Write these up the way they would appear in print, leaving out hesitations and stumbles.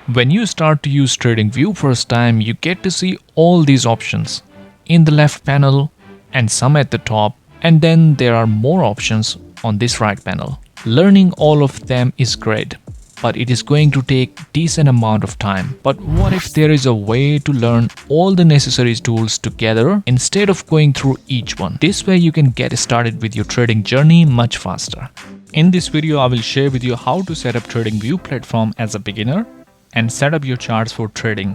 When you start to use TradingView first time, you get to see all these options in the left panel and some at the top, and then there are more options on this right panel. Learning all of them is great, but it is going to take decent amount of time. But what if there is a way to learn all the necessary tools together instead of going through each one? This way you can get started with your trading journey much faster. In this video, I will share with you how to set up TradingView platform as a beginner and set up your charts for trading.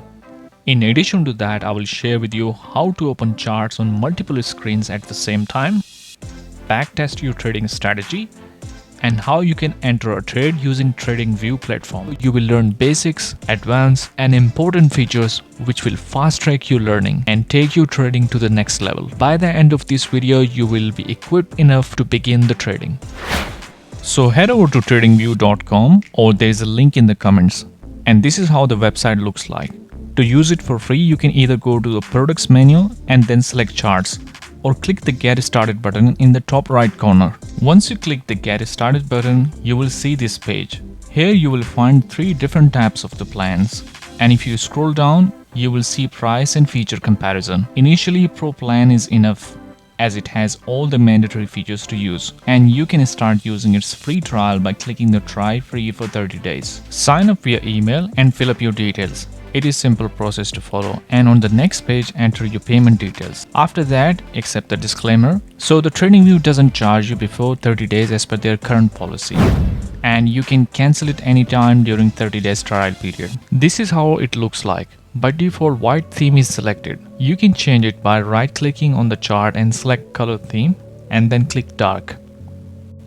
In addition to that, I will share with you how to open charts on multiple screens at the same time, backtest your trading strategy, and how you can enter a trade using TradingView platform. You will learn basics, advanced, and important features which will fast track your learning and take your trading to the next level. By the end of this video, you will be equipped enough to begin the trading. So head over to tradingview.com, or there is a link in the comments. And this is how the website looks like. To use it for free, you can either go to the products menu and then select charts, or click the get started button in the top right corner. Once you click the get started button, you will see this page. Here you will find 3 different tabs of the plans. And if you scroll down, you will see price and feature comparison. Initially, Pro plan is enough, as it has all the mandatory features to use, and you can start using its free trial by clicking the try free for 30 days. Sign up via email and fill up your details. It is simple process to follow, and on the next page enter your payment details. After that, accept the disclaimer. So the TradingView doesn't charge you before 30 days as per their current policy, and you can cancel it anytime during 30 days trial period. This is how it looks like. By default, white theme is selected. You can change it by right-clicking on the chart and select color theme and then click dark.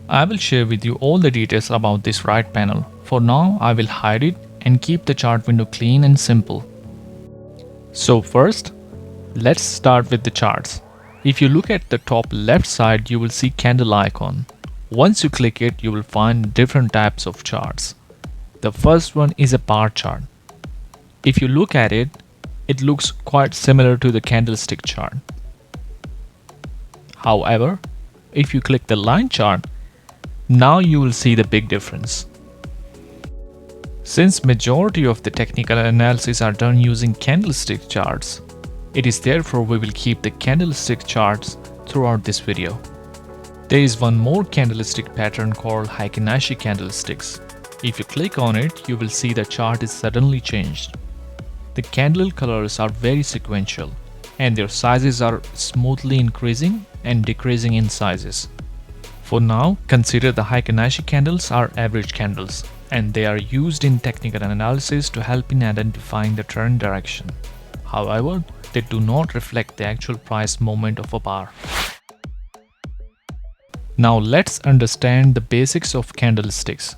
I will share with you all the details about this right panel. For now, I will hide it and keep the chart window clean and simple. So first, let's start with the charts. If you look at the top left side, you will see candle icon. Once you click it, you will find different types of charts. The first one is a bar chart. If you look at it, it looks quite similar to the candlestick chart. However, if you click the line chart, now you will see the big difference. Since majority of the technical analysis are done using candlestick charts, it is therefore we will keep the candlestick charts throughout this video. There is one more candlestick pattern called Heikin-Ashi candlesticks. If you click on it, you will see the chart is suddenly changed. The candle colors are very sequential, and their sizes are smoothly increasing and decreasing in sizes. For now, consider the Heikin-Ashi candles are average candles, and they are used in technical analysis to help in identifying the trend direction. However, they do not reflect the actual price movement of a bar. Now let's understand the basics of candlesticks.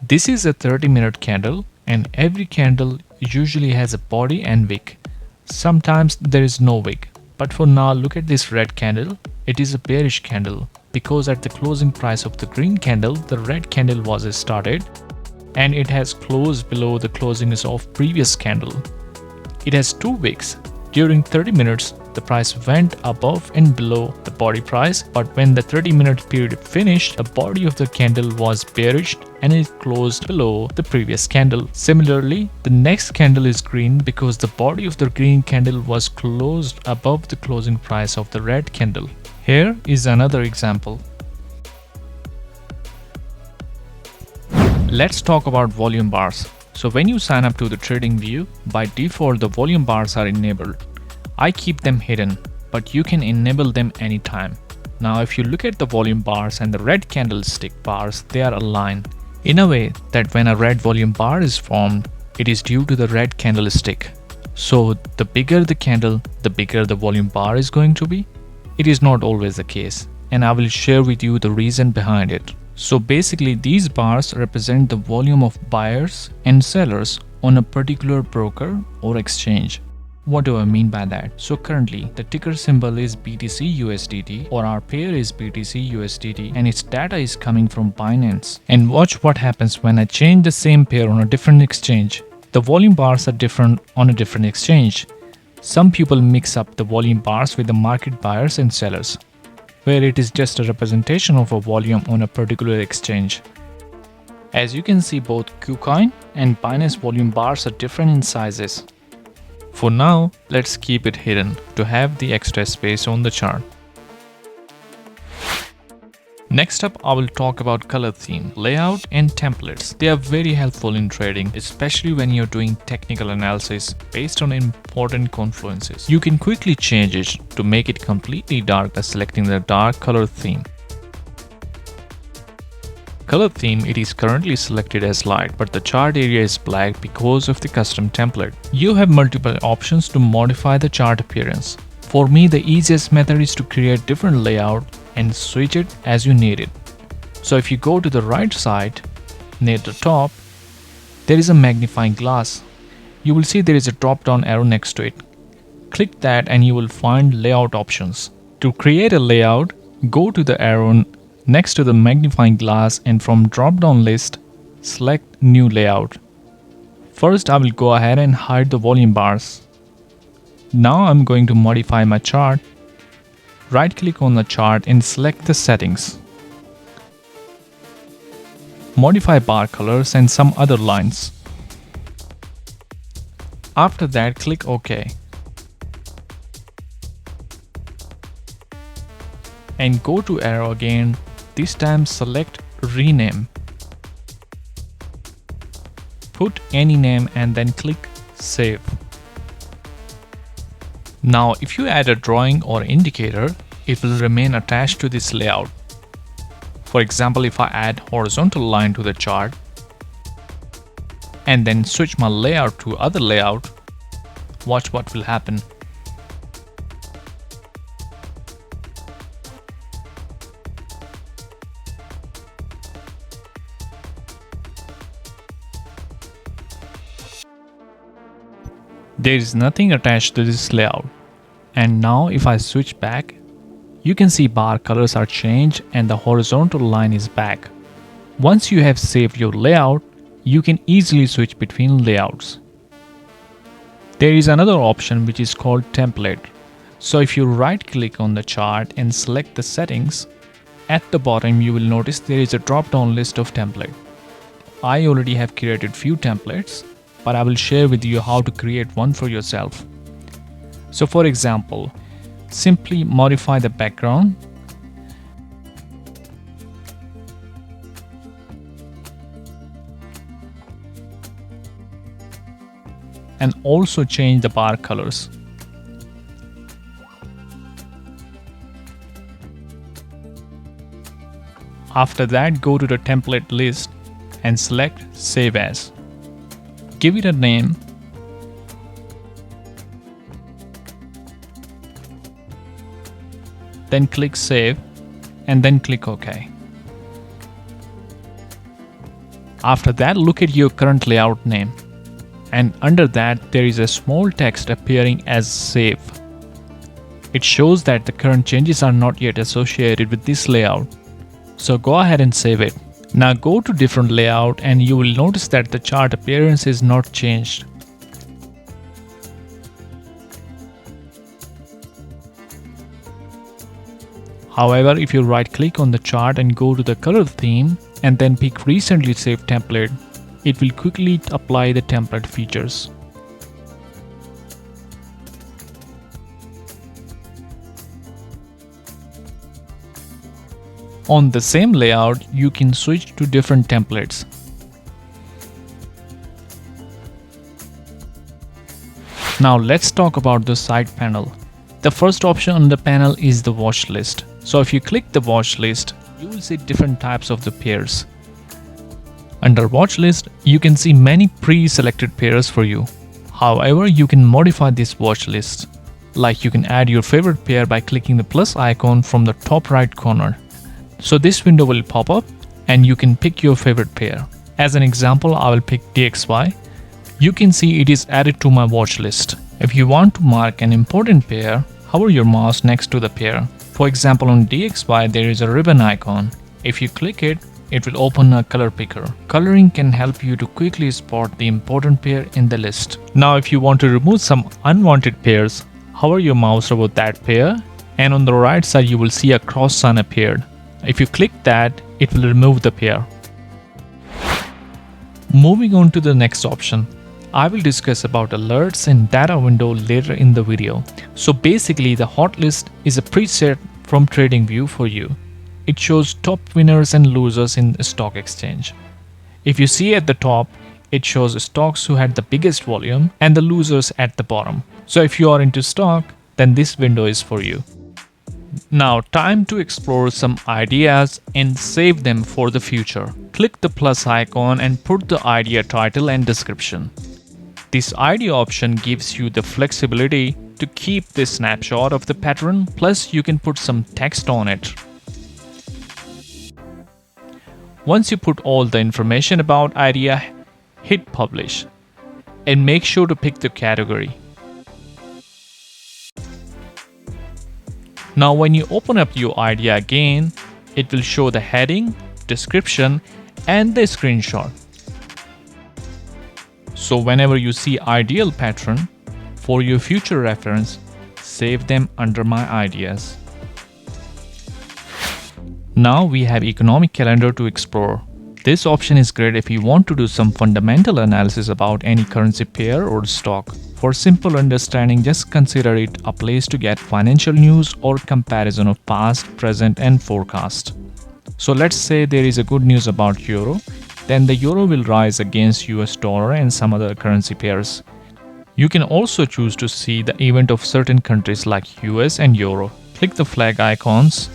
This is a 30-minute candle, and every candle usually has a body and wick. Sometimes there is no wick, but for now look at this red candle. It is a bearish candle because at the closing price of the green candle, the red candle was started and it has closed below the closings of previous candle. It has 2 wicks. During 30 minutes, the price went above and below the body price, but when the 30-minute period finished, the body of the candle was bearish and it closed below the previous candle. Similarly, the next candle is green because the body of the green candle was closed above the closing price of the red candle. Here is another example. Let's talk about volume bars. So when you sign up to the TradingView, by default the volume bars are enabled. I keep them hidden, but you can enable them anytime. Now if you look at the volume bars and the red candlestick bars, they are aligned in a way that when a red volume bar is formed, it is due to the red candlestick. So the bigger the candle, the bigger the volume bar is going to be. It is not always the case, and I will share with you the reason behind it. So basically these bars represent the volume of buyers and sellers on a particular broker or exchange. What do I mean by that? So currently the ticker symbol is BTC USDT, or our pair is BTC USDT, and its data is coming from Binance. And watch what happens when I change the same pair on a different exchange. The volume bars are different on a different exchange. Some people mix up the volume bars with the market buyers and sellers, where it is just a representation of a volume on a particular exchange. As you can see, both KuCoin and Binance volume bars are different in sizes. For now, let's keep it hidden to have the extra space on the chart. Next up, I will talk about color theme, layout and templates. They are very helpful in trading, especially when you're doing technical analysis based on important confluences. You can quickly change it to make it completely dark by selecting the dark color theme. Color theme, it is currently selected as light, but the chart area is black because of the custom template. You have multiple options to modify the chart appearance. For me, the easiest method is to create different layout and switch it as you need it. So if you go to the right side, near the top, there is a magnifying glass. You will see there is a drop down arrow next to it. Click that and you will find layout options. To create a layout, go to the arrow next to the magnifying glass and from drop down list, select new layout. First, I will go ahead and hide the volume bars. Now I'm going to modify my chart. Right click on the chart and select the settings. Modify bar colors and some other lines. After that, click OK. And go to arrow again. This time select rename. Put any name and then click save. Now if you add a drawing or indicator, it will remain attached to this layout. For example, if I add horizontal line to the chart and then switch my layout to other layout, watch what will happen. There is nothing attached to this layout. And now if I switch back, you can see bar colors are changed and the horizontal line is back. Once you have saved your layout, you can easily switch between layouts. There is another option which is called template. So if you right click on the chart and select the settings, at the bottom you will notice there is a drop down list of templates. I already have created few templates, but I will share with you how to create one for yourself. So for example, simply modify the background and also change the bar colors. After that, go to the template list and select Save As. Give it a name. Then click Save and then click OK. After that, look at your current layout name. And under that, there is a small text appearing as Save. It shows that the current changes are not yet associated with this layout. So go ahead and save it. Now go to different layout and you will notice that the chart appearance is not changed. However, if you right click on the chart and go to the color theme and then pick recently saved template, it will quickly apply the template features. On the same layout, you can switch to different templates. Now let's talk about the side panel. The first option on the panel is the watch list. So if you click the watch list, you will see different types of the pairs. Under watch list, you can see many pre-selected pairs for you. However, you can modify this watch list. Like you can add your favorite pair by clicking the plus icon from the top right corner. So this window will pop up and you can pick your favorite pair. As an example, I will pick DXY. You can see it is added to my watch list. If you want to mark an important pair, hover your mouse next to the pair. For example, on DXY there is a ribbon icon. If you click it, it will open a color picker. Coloring can help you to quickly spot the important pair in the list. Now if you want to remove some unwanted pairs, hover your mouse over that pair and on the right side you will see a cross sign appeared. If you click that, it will remove the pair. Moving on to the next option, I will discuss about alerts and data window later in the video. So basically the hot list is a preset from TradingView for you. It shows top winners and losers in the stock exchange. If you see at the top, it shows stocks who had the biggest volume and the losers at the bottom. So if you are into stock, then this window is for you. Now time to explore some ideas and save them for the future. Click the plus icon and put the idea title and description. This idea option gives you the flexibility to keep this snapshot of the pattern, plus you can put some text on it. Once you put all the information about idea, hit publish and make sure to pick the category. Now when you open up your idea again, it will show the heading, description and the screenshot. So whenever you see ideal pattern, for your future reference, save them under my ideas. Now we have economic calendar to explore. This option is great if you want to do some fundamental analysis about any currency pair or stock. For simple understanding, just consider it a place to get financial news or comparison of past, present and forecast. So let's say there is a good news about euro, then the euro will rise against US dollar and some other currency pairs. You can also choose to see the event of certain countries like US and euro. Click the flag icons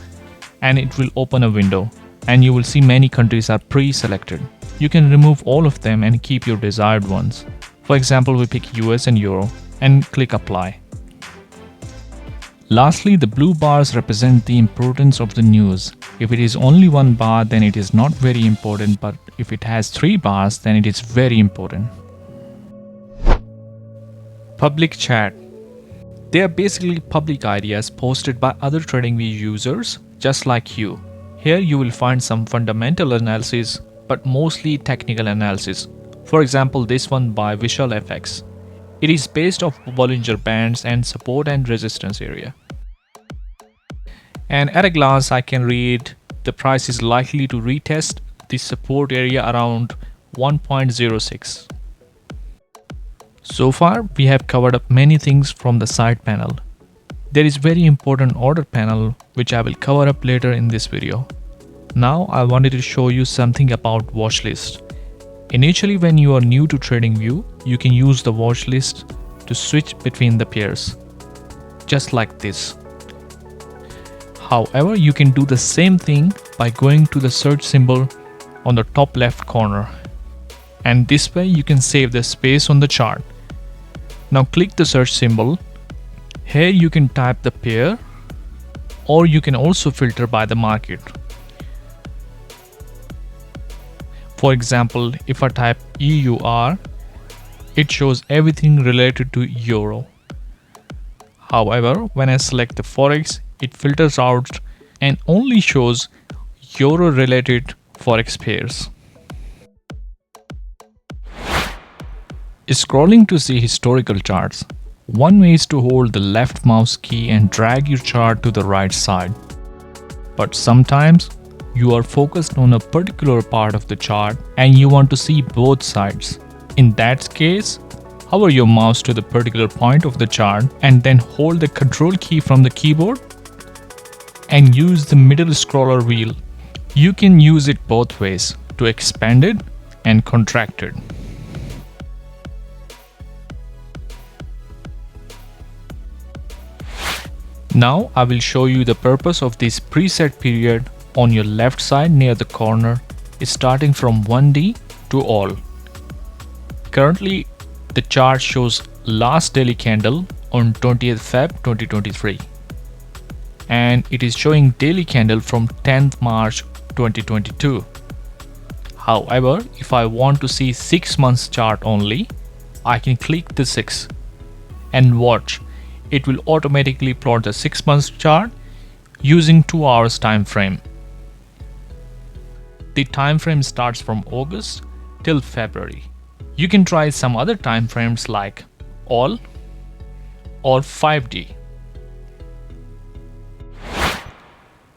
and it will open a window and you will see many countries are pre-selected. You can remove all of them and keep your desired ones. For example, we pick US and euro and click apply. Lastly, the blue bars represent the importance of the news. If it is only one bar, then it is not very important, but if it has 3 bars, then it is very important. Public chat. They are basically public ideas posted by other TradingView users just like you. Here you will find some fundamental analysis, but mostly technical analysis. For example, this one by Vishal FX. It is based off Bollinger Bands and support and resistance area. And at a glance I can read the price is likely to retest the support area around 1.06. So far we have covered up many things from the side panel. There is very important order panel which I will cover up later in this video. Now I wanted to show you something about watch list. Initially, when you are new to TradingView, you can use the watch list to switch between the pairs, just like this. However, you can do the same thing by going to the search symbol on the top left corner, and this way you can save the space on the chart. Now click the search symbol. Here you can type the pair, or you can also filter by the market. For example, if I type EUR, it shows everything related to euro. However, when I select the Forex, it filters out and only shows euro related Forex pairs. Scrolling to see historical charts. One way is to hold the left mouse key and drag your chart to the right side. But sometimes you are focused on a particular part of the chart and you want to see both sides. In that case, hover your mouse to the particular point of the chart and then hold the control key from the keyboard and use the middle scroller wheel. You can use it both ways, to expand it and contract it. Now I will show you the purpose of this preset period on your left side near the corner, starting from 1D to all. Currently, the chart shows last daily candle on 20th Feb 2023 and it is showing daily candle from 10th March 2022. However, if I want to see 6 months chart only, I can click the 6 and watch. It will automatically plot the 6 months chart using 2 hours time frame. The time frame starts from August till February. You can try some other time frames like all or 5D.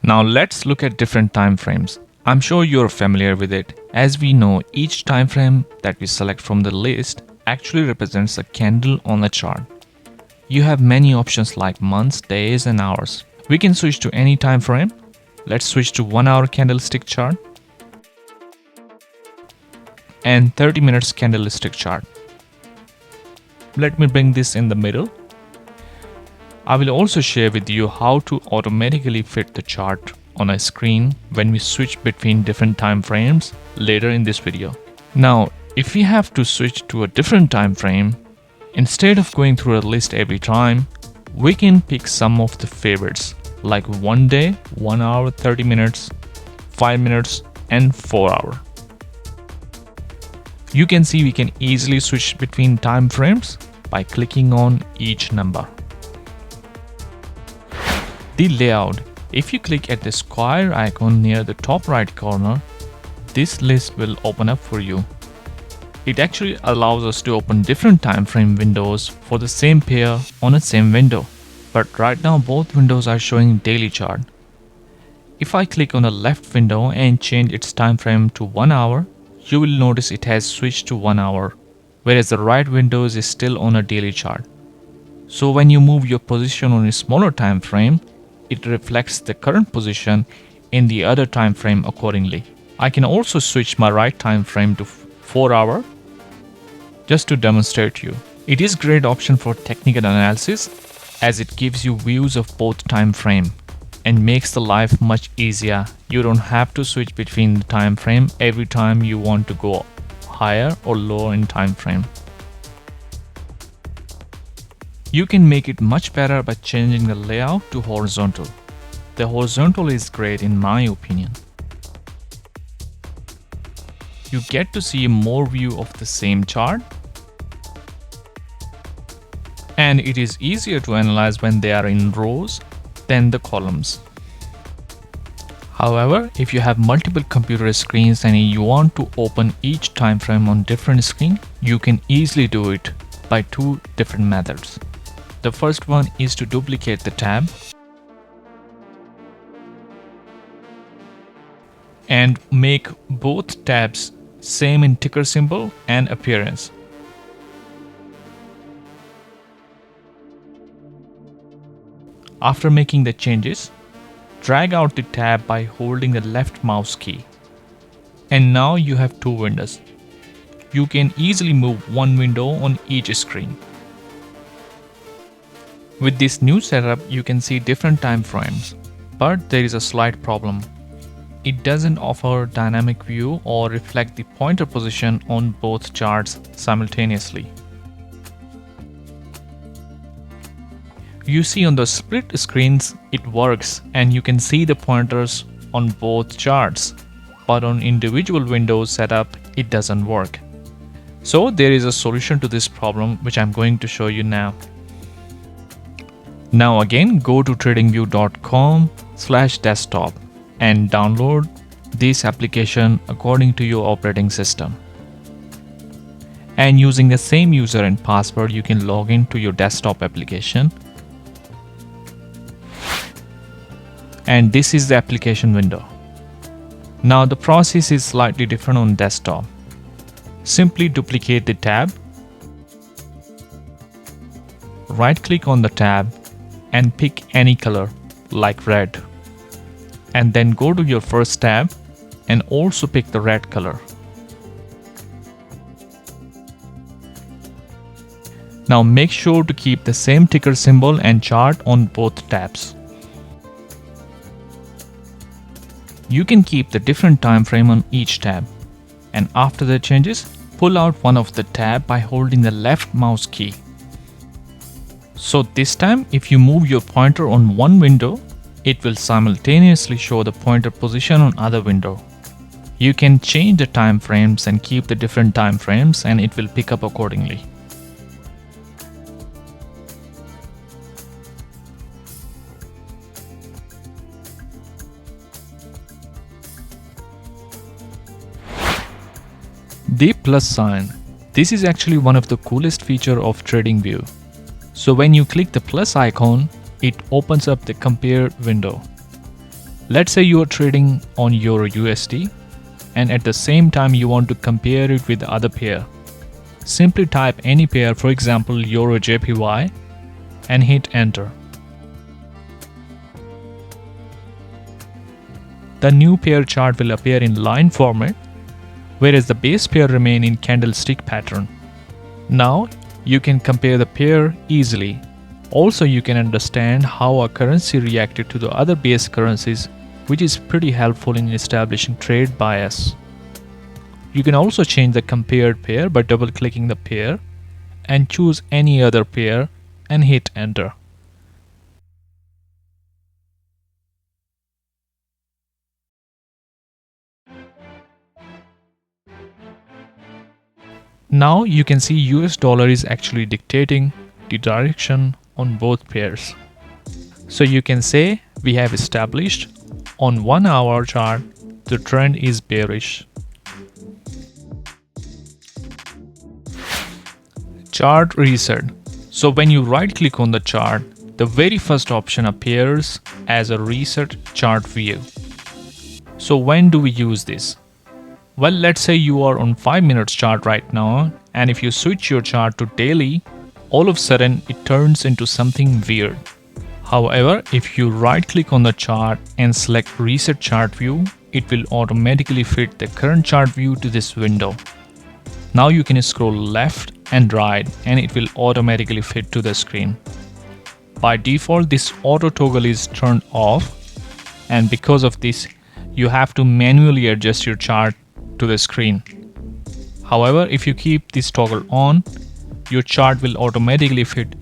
Now let's look at different time frames. I'm sure you're familiar with it, as we know each time frame that we select from the list actually represents a candle on the chart. You have many options like months, days and hours. We can switch to any time frame. Let's switch to 1 hour candlestick chart and 30 minutes candlestick chart. Let me bring this in the middle. I will also share with you how to automatically fit the chart on a screen when we switch between different time frames later in this video. Now, if we have to switch to a different time frame, instead of going through a list every time, we can pick some of the favorites like 1 day, 1 hour, 30 minutes, 5 minutes and 4 hour. You can see we can easily switch between time frames by clicking on each number. The layout. If you click at the square icon near the top right corner, this list will open up for you. It actually allows us to open different time frame windows for the same pair on the same window. But right now both windows are showing daily chart. If I click on the left window and change its time frame to 1 hour, you will notice it has switched to 1 hour, whereas the right window is still on a daily chart. So when you move your position on a smaller time frame, it reflects the current position in the other time frame accordingly. I can also switch my right time frame to 4 hour just to demonstrate you. It is a great option for technical analysis as it gives you views of both time frame and makes the life much easier. You don't have to switch between the time frame every time you want to go higher or lower in time frame. You can make it much better by changing the layout to horizontal. The horizontal is great in my opinion. You get to see more view of the same chart, and it is easier to analyze when they are in rows than the columns. However, if you have multiple computer screens and you want to open each time frame on different screen, you can easily do it by two different methods. The first one is to duplicate the tab and make both tabs same in ticker symbol and appearance. After making the changes, drag out the tab by holding the left mouse key. And now you have two windows. You can easily move one window on each screen. With this new setup, you can see different time frames, but there is a slight problem. It doesn't offer dynamic view or reflect the pointer position on both charts simultaneously. You see on the split screens it works and you can see the pointers on both charts, but on individual windows setup it doesn't work. So there is a solution to this problem which I'm going to show you now. Now again, go to tradingview.com/desktop and download this application according to your operating system. And using the same user and password, you can log into your desktop application. And this is the application window. Now the process is slightly different on desktop. Simply duplicate the tab, right click on the tab and pick any color like red, and then go to your first tab and also pick the red color. Now make sure to keep the same ticker symbol and chart on both tabs. You can keep the different time frame on each tab, and after the changes, pull out one of the tab by holding the left mouse key. So this time, if you move your pointer on one window, it will simultaneously show the pointer position on other window. You can change the time frames and keep the different time frames and it will pick up accordingly. The plus sign. This is actually one of the coolest features of TradingView. So when you click the plus icon, it opens up the compare window. Let's say you are trading on Euro USD and at the same time you want to compare it with the other pair. Simply type any pair, for example Euro JPY, and hit enter. The new pair chart will appear in line format, whereas the base pair remain in candlestick pattern. Now you can compare the pair easily. Also, you can understand how a currency reacted to the other base currencies, which is pretty helpful in establishing trade bias. You can also change the compared pair by double-clicking the pair and choose any other pair and hit enter. Now you can see US dollar is actually dictating the direction on both pairs. So you can say we have established on 1 hour chart the trend is bearish. Chart reset. So when you right click on the chart, the very first option appears as a reset chart view. So when do we use this? Well, let's say you are on 5 minutes chart right now, and if you switch your chart to daily, all of a sudden it turns into something weird. However, if you right click on the chart and select reset chart view, it will automatically fit the current chart view to this window. Now you can scroll left and right and it will automatically fit to the screen. By default, this auto toggle is turned off, and because of this, you have to manually adjust your chart to the screen. However, if you keep this toggle on, your chart will automatically fit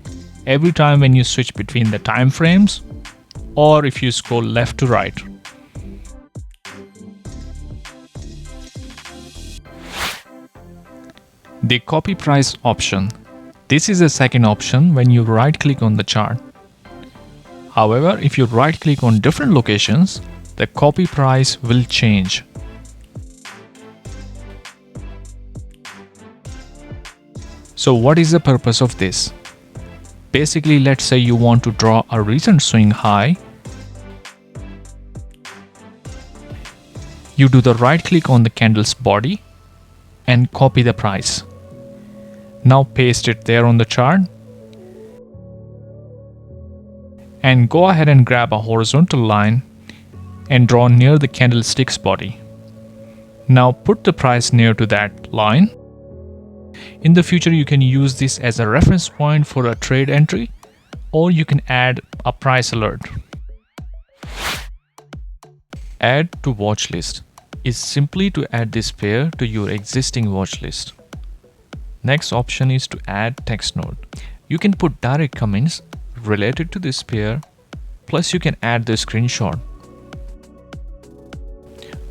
every time when you switch between the time frames or if you scroll left to right. The copy price option. This is the second option when you right click on the chart. However, if you right click on different locations, the copy price will change. So what is the purpose of this? Basically, let's say you want to draw a recent swing high. You do the right click on the candle's body and copy the price. Now paste it there on the chart. And go ahead and grab a horizontal line and draw near the candlestick's body. Now put the price near to that line. In the future, you can use this as a reference point for a trade entry, or you can add a price alert. Add to watch list is simply to add this pair to your existing watch list. Next option is to add text note. You can put direct comments related to this pair, plus you can add the screenshot.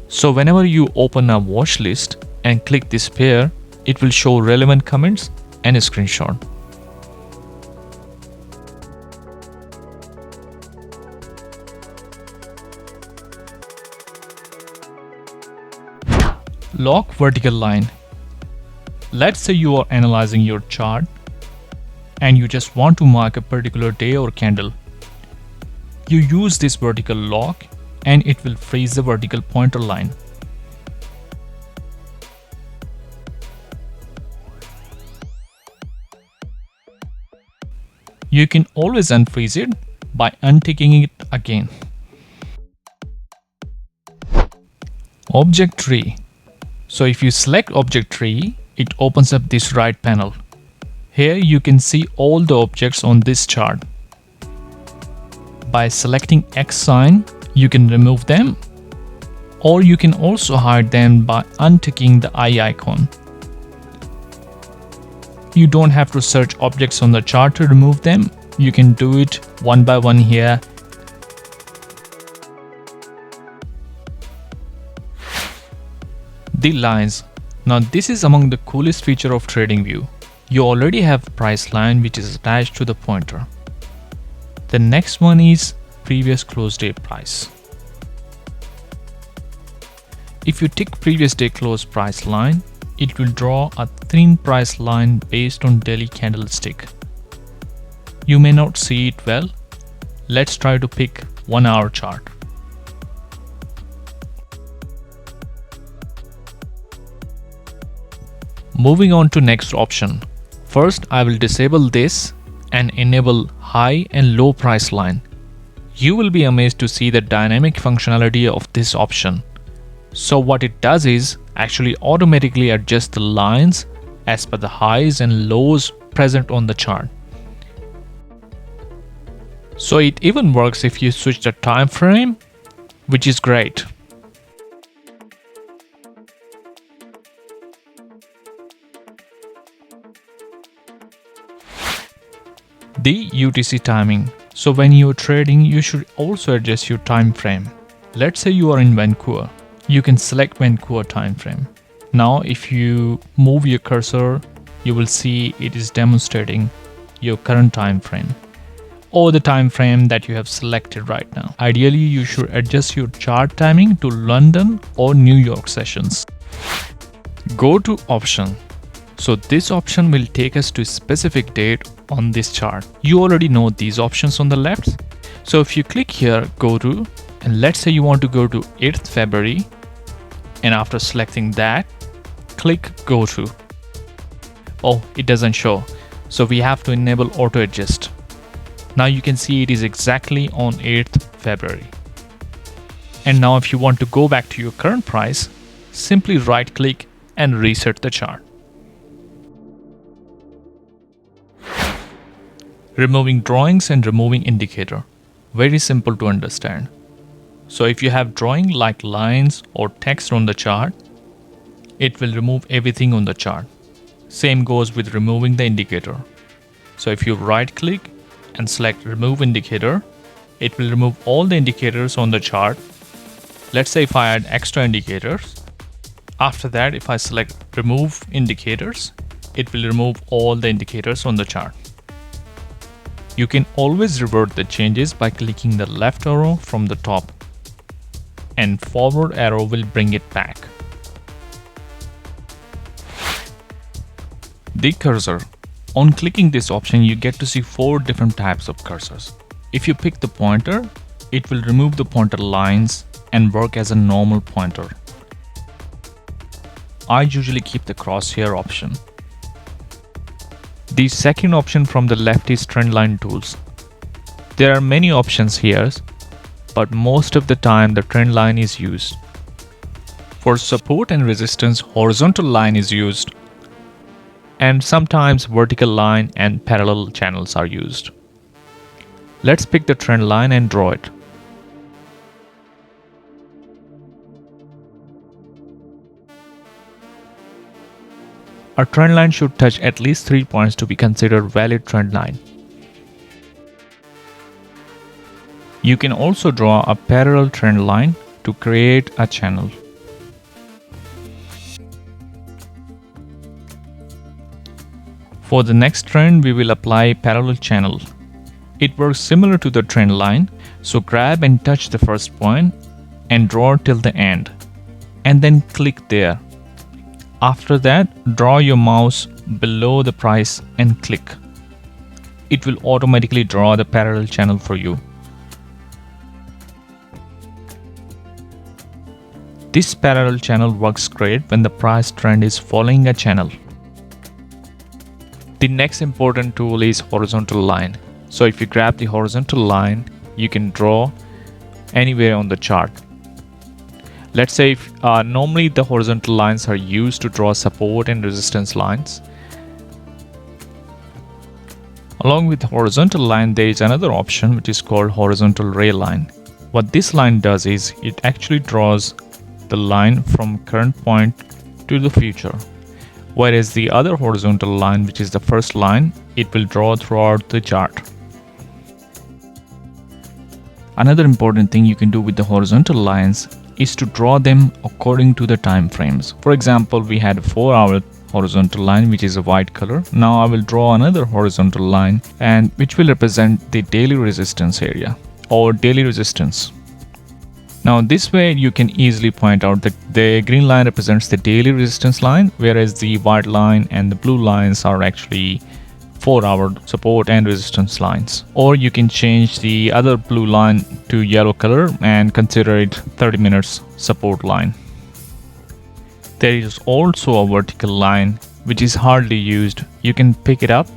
So whenever you open a watch list and click this pair, it will show relevant comments and a screenshot. Lock vertical line. Let's say you are analyzing your chart and you just want to mark a particular day or candle. You use this vertical lock and it will freeze the vertical pointer line. You can always unfreeze it by unticking it again. Object tree. So if you select object tree, it opens up this right panel. Here you can see all the objects on this chart. By selecting X sign, you can remove them, or you can also hide them by unticking the eye icon. You don't have to search objects on the chart to remove them. You can do it one by one here. The lines. Now this is among the coolest feature of TradingView. You already have a price line which is attached to the pointer. The next one is previous close date price. If you tick previous day close price line, it will draw a thin price line based on daily candlestick. You may not see it well. Let's try to pick 1 hour chart. Moving on to next option. First, I will disable this and enable high and low price line. You will be amazed to see the dynamic functionality of this option. So what it does is actually automatically adjust the lines as per the highs and lows present on the chart. So it even works if you switch the time frame, which is great. The UTC timing. So when you're trading, you should also adjust your time frame. Let's say you are in Vancouver. You can select Vancouver time frame. Now if you move your cursor, you will see it is demonstrating your current time frame or the time frame that you have selected right now. Ideally, you should adjust your chart timing to London or New York sessions. Go to option. So this option will take us to a specific date on this chart. You already know these options on the left. So if you click here, go to, and let's say you want to go to 8th February, and after selecting that, click go to. Oh, it doesn't show. So we have to enable auto adjust. Now you can see it is exactly on 8th February. And now if you want to go back to your current price, simply right click and reset the chart. Removing drawings and removing indicator. Very simple to understand. So if you have drawing like lines or text on the chart, it will remove everything on the chart. Same goes with removing the indicator. So if you right click and select remove indicator, it will remove all the indicators on the chart. Let's say if I add extra indicators, after that if I select remove indicators, it will remove all the indicators on the chart. You can always revert the changes by clicking the left arrow from the top, and forward arrow will bring it back. The cursor. On clicking this option, you get to see 4 different types of cursors. If you pick the pointer, it will remove the pointer lines and work as a normal pointer. I usually keep the crosshair option. The second option from the left is trendline tools. There are many options here, but most of the time the trend line is used. For support and resistance, horizontal line is used, and sometimes vertical line and parallel channels are used. Let's pick the trend line and draw it. A trend line should touch at least 3 points to be considered valid trend line. You can also draw a parallel trend line to create a channel. For the next trend, we will apply parallel channel. It works similar to the trend line, so grab and touch the first point and draw till the end, and then click there. After that, draw your mouse below the price and click. It will automatically draw the parallel channel for you. This parallel channel works great when the price trend is following a channel. The next important tool is horizontal line. So if you grab the horizontal line, you can draw anywhere on the chart. Let's say normally the horizontal lines are used to draw support and resistance lines. Along with the horizontal line, there is another option which is called horizontal ray line. What this line does is it actually draws the line from current point to the future, whereas the other horizontal line, which is the first line, it will draw throughout the chart. Another important thing you can do with the horizontal lines is to draw them according to the time frames. For example, we had a 4-hour horizontal line which is a white color. Now I will draw another horizontal line and which will represent the daily resistance area or daily resistance. Now this way you can easily point out that the green line represents the daily resistance line, whereas the white line and the blue lines are actually 4-hour support and resistance lines. Or you can change the other blue line to yellow color and consider it 30 minutes support line. There is also a vertical line which is hardly used. You can pick it up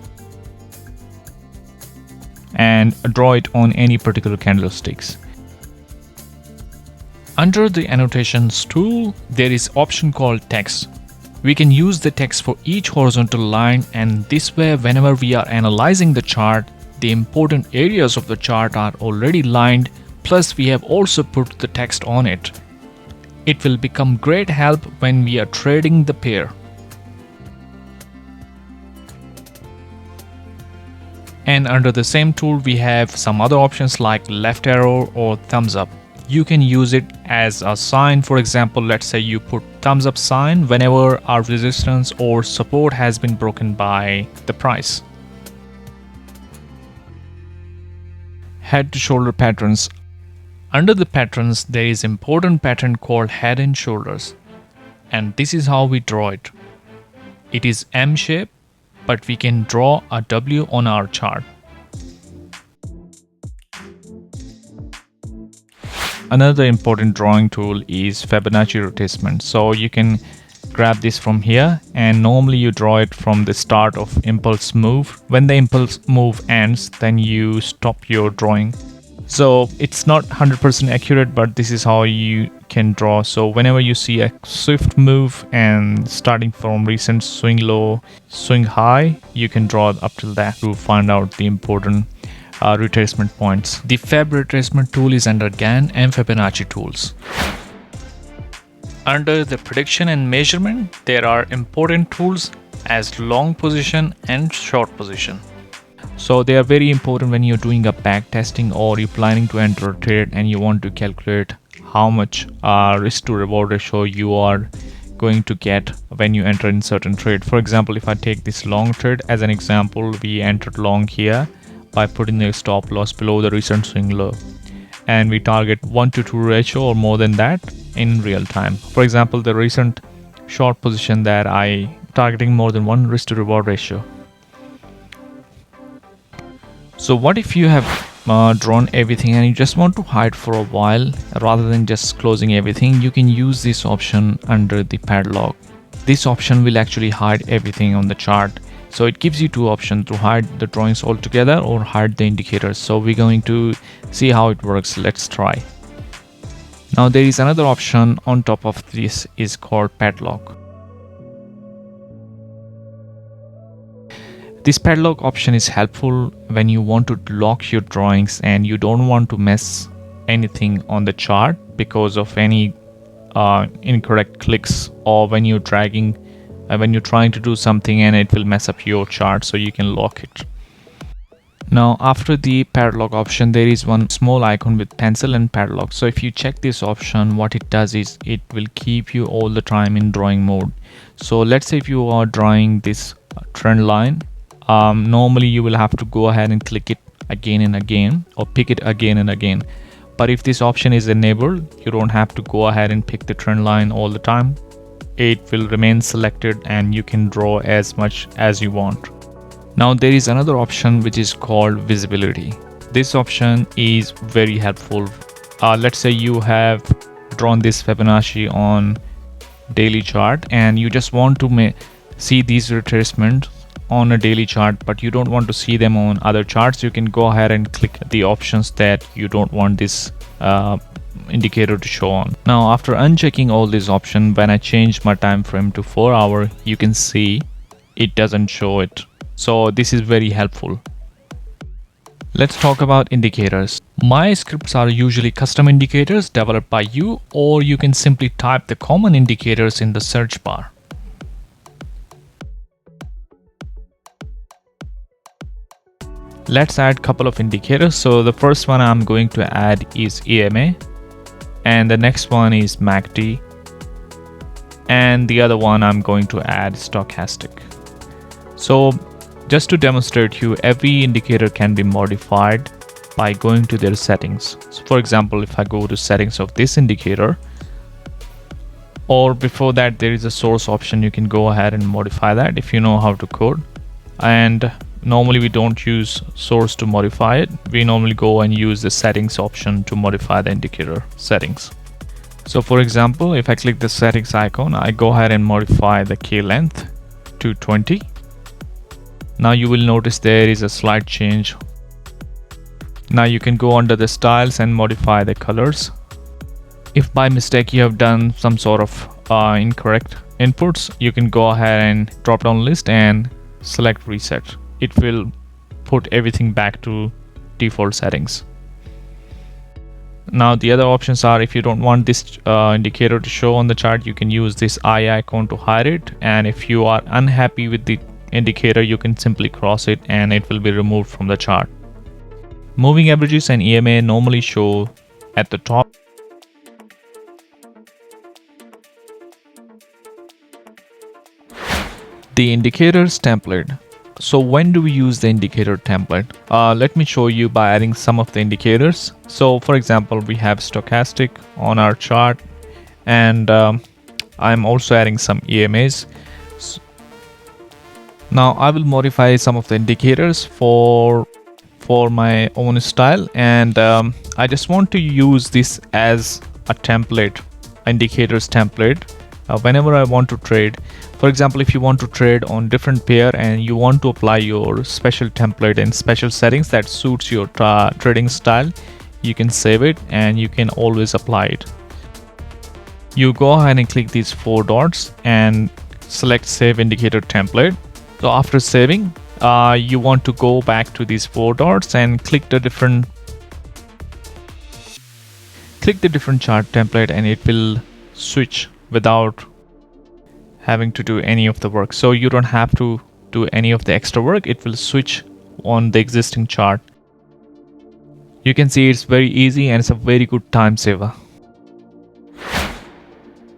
and draw it on any particular candlesticks. Under the annotations tool, there is option called text. We can use the text for each horizontal line, and this way whenever we are analyzing the chart, the important areas of the chart are already lined, plus we have also put the text on it. It will become great help when we are trading the pair. And under the same tool, we have some other options like left arrow or thumbs up. You can use it as a sign. For example, let's say you put thumbs up sign whenever our resistance or support has been broken by the price. Head to shoulder patterns. Under the patterns, there is important pattern called head and shoulders, and this is how we draw it. It is M shape, but we can draw a W on our chart. Another important drawing tool is Fibonacci retracement. So you can grab this from here, and normally you draw it from the start of impulse move. When the impulse move ends, then you stop your drawing. So it's not 100% accurate, but this is how you can draw. So whenever you see a swift move and starting from recent swing low, swing high, you can draw up till that to find out the important retracement points. The Fib retracement tool is under Gann and Fibonacci tools. Under the prediction and measurement, there are important tools as long position and short position. So they are very important when you're doing a back testing or you're planning to enter a trade and you want to calculate how much risk to reward ratio you are going to get when you enter in certain trade. For example, if I take this long trade as an example, we entered long here by putting the stop loss below the recent swing low, and we target 1-to-2 ratio or more than that in real time. For example, the recent short position that I targeting more than 1 risk to reward ratio. So what if you have drawn everything and you just want to hide for a while rather than just closing everything? You can use this option under the padlock. This option will actually hide everything on the chart. So it gives you two options, to hide the drawings altogether or hide the indicators. So we're going to see how it works. Let's try. Now there is another option on top of this is called padlock. This padlock option is helpful when you want to lock your drawings and you don't want to mess anything on the chart because of any incorrect clicks, or when you're dragging, when you're trying to do something and it will mess up your chart, so you can lock it. Now after the padlock option, there is one small icon with pencil and padlock. So if you check this option, what it does is it will keep you all the time in drawing mode. So let's say if you are drawing this trend line, normally you will have to go ahead and click it again and again or pick it again and again. But if this option is enabled, you don't have to go ahead and pick the trend line all the time. It will remain selected and you can draw as much as you want. Now there is another option which is called visibility. This option is very helpful. Let's say you have drawn this Fibonacci on daily chart and you just want to see these retracements on a daily chart, but you don't want to see them on other charts. You can go ahead and click the options that you don't want this indicator to show on. Now after unchecking all these options, when I change my time frame to 4 hour, you can see it doesn't show it. So this is very helpful. Let's talk about indicators. My scripts are usually custom indicators developed by you, or you can simply type the common indicators in the search bar. Let's add a couple of indicators. So the first one I'm going to add is EMA, and the next one is MACD, and the other one I'm going to add stochastic. So just to demonstrate you, every indicator can be modified by going to their settings. So for example, if I go to settings of this indicator, or before that there is a source option, you can go ahead and modify that if you know how to code. And normally we don't use source to modify it. We normally go and use the settings option to modify the indicator settings. So for example, if I click the settings icon, I go ahead and modify the K length to 20. Now you will notice there is a slight change. Now you can go under the styles and modify the colors. If by mistake you have done some sort of incorrect inputs, you can go ahead and drop down list and select reset. It will put everything back to default settings. Now the other options are, if you don't want this indicator to show on the chart, you can use this eye icon to hide it, and if you are unhappy with the indicator, you can simply cross it and it will be removed from the chart. Moving averages and EMA normally show at the top. The indicators template. So when do we use the indicator template? Let me show you by adding some of the indicators. So for example, we have stochastic on our chart, and I'm also adding some EMAs. Now I will modify some of the indicators for my own style, and I just want to use this as a template, indicators template, whenever I want to trade. For example, if you want to trade on different pair and you want to apply your special template and special settings that suits your trading style, you can save it and you can always apply it. You go ahead and click these 4 dots and select save indicator template. So after saving, you want to go back to these 4 dots and click the different chart template, and it will switch without having to do any of the work. So you don't have to do any of the extra work. It will switch on the existing chart. You can see it's very easy and it's a very good time saver.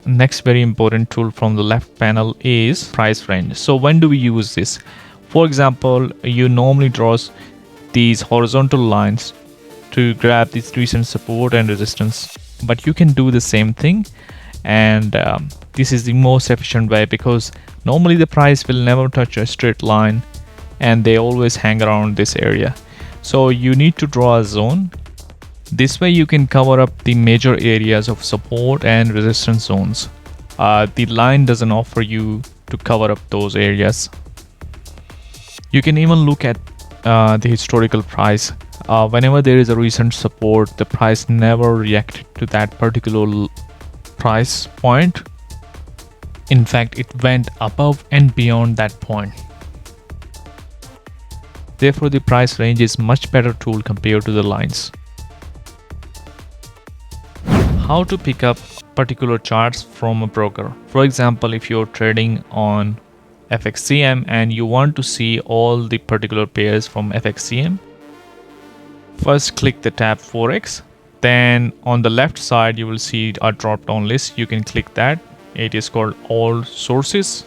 Next very important tool from the left panel is price range. So when do we use this? For example, you normally draw these horizontal lines to grab this recent support and resistance, but you can do the same thing, and this is the most efficient way, because normally the price will never touch a straight line and they always hang around this area. So you need to draw a zone. This way you can cover up the major areas of support and resistance zones. The line doesn't offer you to cover up those areas. You can even look at the historical price. Whenever there is a recent support, the price never reacted to that particular price point. In fact, it went above and beyond that point. Therefore, the price range is much better tool compared to the lines. How to pick up particular charts from a broker. For example, if you're trading on FXCM and you want to see all the particular pairs from FXCM, first click the tab Forex. Then on the left side, you will see a drop down list. You can click that. It is called all sources.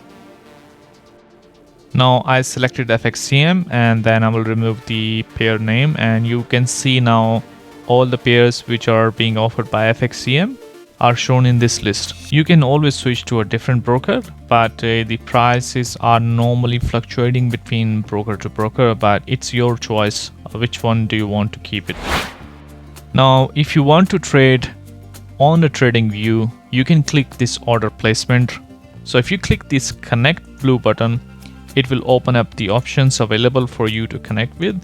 Now I selected FXCM, and then I will remove the pair name, and you can see now all the pairs which are being offered by FXCM are shown in this list. You can always switch to a different broker, but the prices are normally fluctuating between broker to broker, but it's your choice. Which one do you want to keep it? Now, if you want to trade on the TradingView, you can click this order placement. So if you click this connect blue button, it will open up the options available for you to connect with,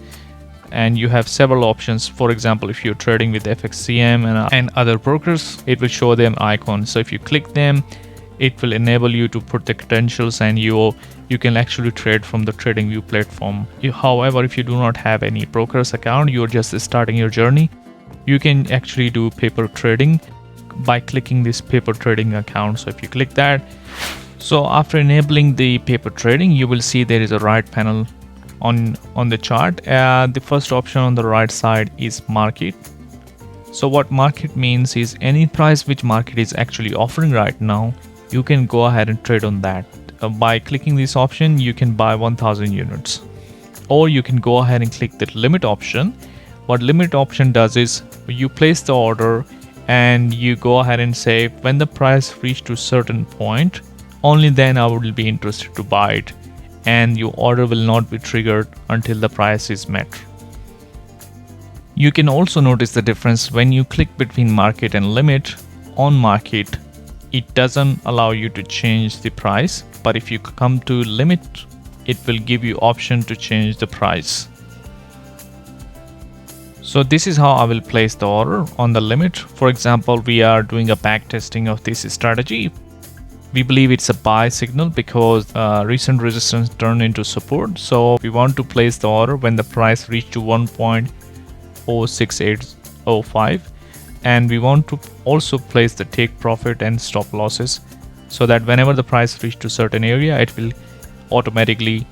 and you have several options. For example, if you're trading with FXCM and other brokers, it will show them icons. So if you click them, it will enable you to put the credentials, and you can actually trade from the TradingView platform. However, if you do not have any broker's account, you're just starting your journey, you can actually do paper trading by clicking this paper trading account. So if you click that, so after enabling the paper trading, you will see there is a right panel on the chart. The first option on the right side is market. So what market means is any price which market is actually offering right now, you can go ahead and trade on that. By clicking this option, you can buy 1000 units, or you can go ahead and click the limit option. What limit option does is you place the order and you go ahead and say, when the price reached to a certain point, only then I will be interested to buy it, and your order will not be triggered until the price is met. You can also notice the difference when you click between market and limit. On market, it doesn't allow you to change the price, but if you come to limit, it will give you option to change the price. So this is how I will place the order on the limit. For example, we are doing a back testing of this strategy. We believe it's a buy signal because recent resistance turned into support. So we want to place the order when the price reached to 1.06805, and we want to also place the take profit and stop losses so that whenever the price reaches to certain area, it will automatically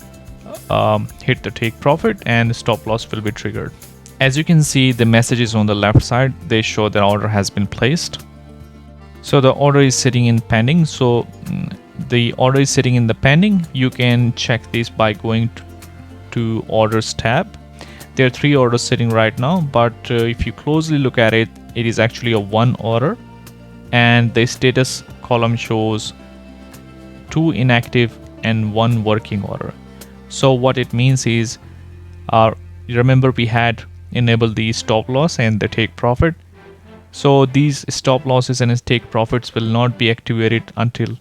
hit the take profit and stop loss will be triggered. As you can see, the messages on the left side, they show the order has been placed. So the order is sitting in pending. So the order is sitting in the pending. You can check this by going to orders tab. There are 3 orders sitting right now, but if you closely look at it, it is actually a 1 order, and the status column shows 2 inactive and 1 working order. So what it means is, remember we had enabled the stop loss and the take profit. So these stop losses and take profits will not be activated until.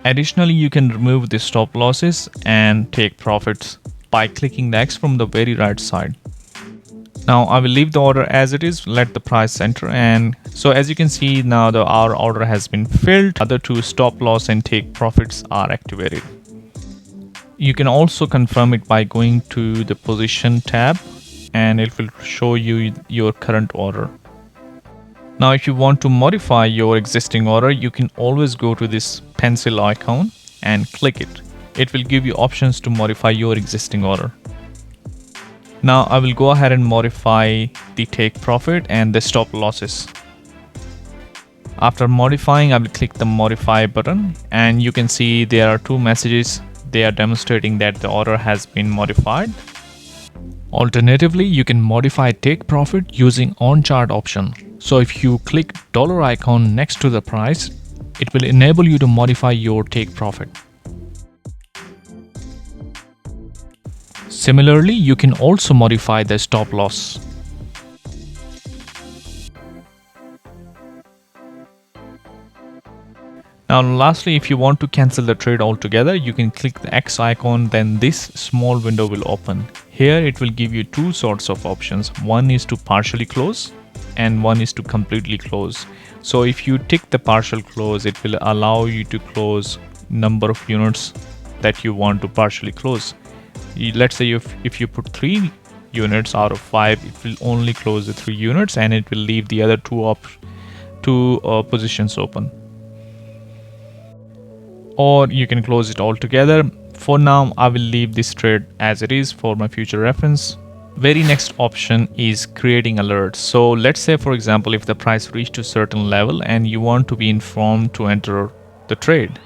Additionally, you can remove the stop losses and take profits by clicking the X from the very right side. Now I will leave the order as it is, let the price enter, and so as you can see now our order has been filled. Other 2 stop loss and take profits are activated. You can also confirm it by going to the position tab, and it will show you your current order. Now if you want to modify your existing order, you can always go to this pencil icon and click it. It will give you options to modify your existing order. Now I will go ahead and modify the take profit and the stop losses. After modifying, I will click the modify button, and you can see there are 2 messages. They are demonstrating that the order has been modified. Alternatively, you can modify take profit using on chart option. So if you click dollar icon next to the price, it will enable you to modify your take profit. Similarly, you can also modify the stop loss. Now lastly, if you want to cancel the trade altogether, you can click the X icon, then this small window will open. Here it will give you 2 sorts of options. One is to partially close and one is to completely close. So if you tick the partial close, it will allow you to close number of units that you want to partially close. Let's say if you put 3 units out of 5, it will only close the 3 units and it will leave the other 2 positions open. Or you can close it all together. For now, I will leave this trade as it is for my future reference. Very next option is creating alerts. So let's say, for example, if the price reached a certain level and you want to be informed to enter the trade.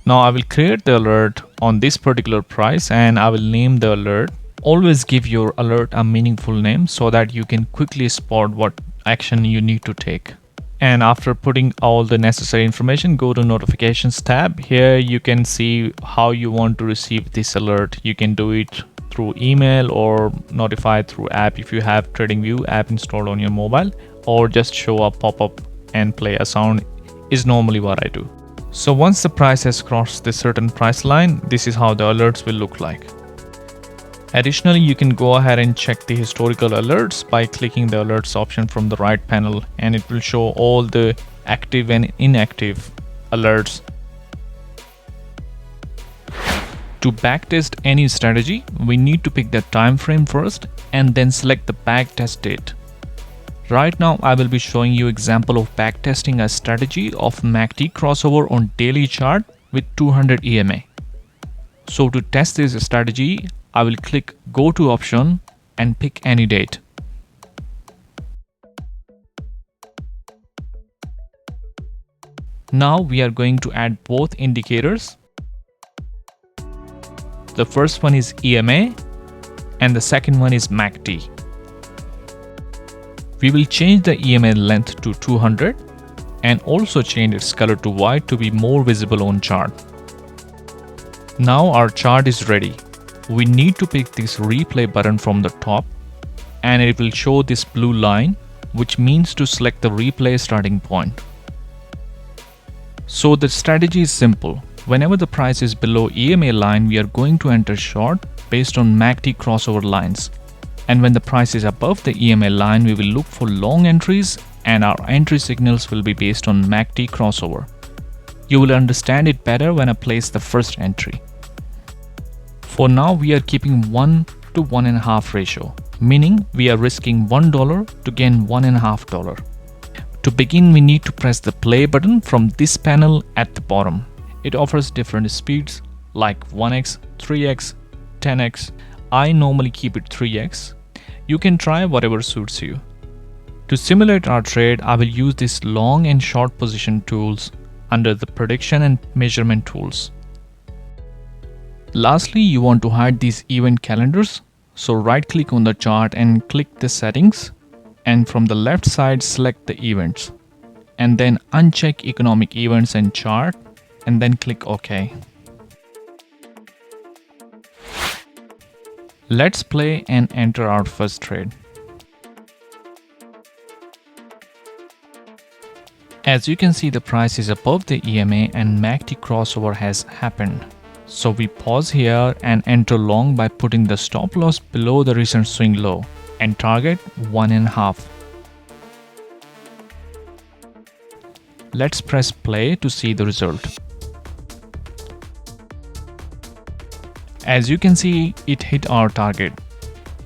Now I will create the alert on this particular price and I will name the alert. Always give your alert a meaningful name so that you can quickly spot what action you need to take. And after putting all the necessary information, go to notifications tab. Here you can see how you want to receive this alert. You can do it through email or notify through app if you have TradingView app installed on your mobile, or just show a pop-up and play a sound is normally what I do. So once the price has crossed this certain price line, this is how the alerts will look like. Additionally, you can go ahead and check the historical alerts by clicking the alerts option from the right panel, and it will show all the active and inactive alerts. To backtest any strategy, we need to pick the time frame first and then select the backtest date. Right now, I will be showing you example of backtesting a strategy of MACD crossover on daily chart with 200 EMA. So to test this strategy, I will click Go to option and pick any date. Now we are going to add both indicators. The first one is EMA and the second one is MACD. We will change the EMA length to 200 and also change its color to white to be more visible on chart. Now our chart is ready. We need to pick this replay button from the top and it will show this blue line, which means to select the replay starting point. So the strategy is simple. Whenever the price is below EMA line, we are going to enter short based on MACD crossover lines. And when the price is above the EMA line, we will look for long entries and our entry signals will be based on MACD crossover. You will understand it better when I place the first entry. For now, we are keeping 1 to 1.5 ratio, meaning we are risking $1 to gain $1.5. To begin, we need to press the play button from this panel at the bottom. It offers different speeds like 1x, 3x, 10x. I normally keep it 3x. You can try whatever suits you. To simulate our trade, I will use these long and short position tools under the prediction and measurement tools. Lastly, you want to hide these event calendars. So right click on the chart and click the settings, and from the left side select the events and then uncheck economic events and chart and then click OK. Let's play and enter our first trade. As you can see, the price is above the EMA and MACD crossover has happened. So we pause here and enter long by putting the stop loss below the recent swing low and target 1.5. Let's press play to see the result. As you can see, it hit our target.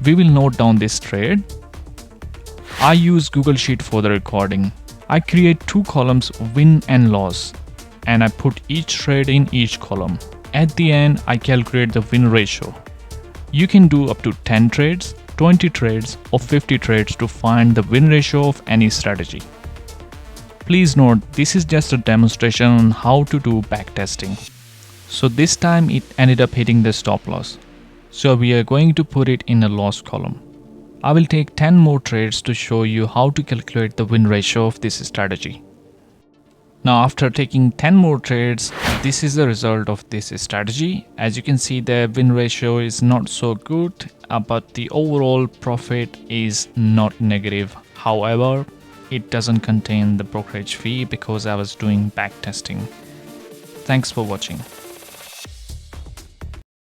We will note down this trade. I use Google Sheet for the recording. I create 2 columns, win and loss, and I put each trade in each column. At the end, I calculate the win ratio. You can do up to 10 trades, 20 trades or 50 trades to find the win ratio of any strategy. Please note, this is just a demonstration on how to do backtesting. So this time it ended up hitting the stop loss. So we are going to put it in a loss column. I will take 10 more trades to show you how to calculate the win ratio of this strategy. Now after taking 10 more trades, this is the result of this strategy. As you can see, the win ratio is not so good, but the overall profit is not negative. However, it doesn't contain the brokerage fee because I was doing backtesting. Thanks for watching.